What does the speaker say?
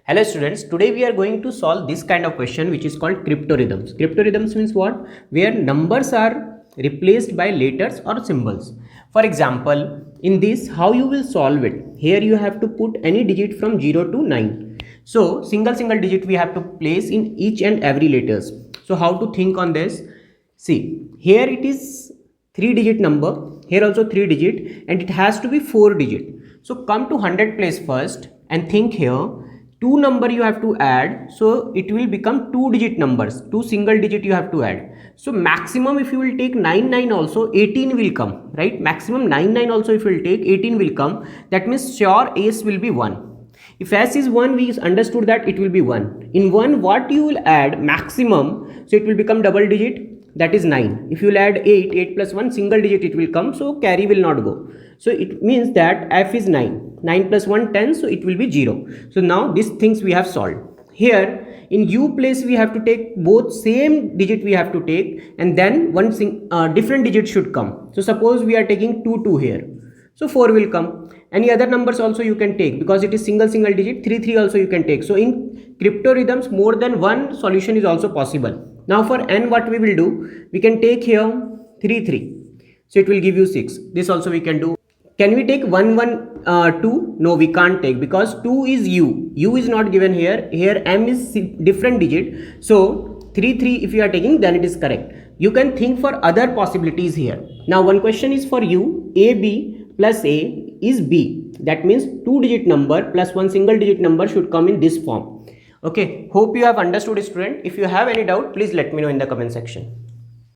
Hello students, today we are going to solve this kind of question which is called cryptarithms. Cryptarithms means what? Where numbers are replaced by letters or symbols. For example, in this, how you will solve it? Here you have to put any digit from 0 to 9. So single digit we have to place in each and every letters. So how to think on this? See, here it is 3-digit number, here also 3 digit, and it has to be 4 digit. So come to 100 place first and think here. 2 number you have to add, so it will become 2-digit numbers, 2 single digit you have to add. So maximum if you will take 9 also 18 will come, right? Maximum 9 also if you will take 18 will come. That means sure S will be 1. If S is 1, we understood that it will be 1. In 1 what you will add maximum, so it will become double digit, that is 9. If you will add 8 plus 1 single digit it will come, so carry will not go. So it means that F is 9 plus 1 10, so it will be 0. So now these things we have solved. Here in U place we have to take both same digit we have to take, and then one different digit should come. So suppose we are taking 2 here, so 4 will come. Any other numbers also you can take, because it is single digit. 3 also you can take. So in cryptarithms more than one solution is also possible. Now for n what we will do, we can take here 3, so it will give you 6. This also we can do. Can we take 2? No, we can't take, because 2 is U. U is not given here. Here M is different digit. So 3 if you are taking, then it is correct. You can think for other possibilities here. Now one question is for you. AB plus A is B. That means 2-digit number plus 1 single digit number should come in this form. Okay, hope you have understood, student. If you have any doubt, please let me know in the comment section.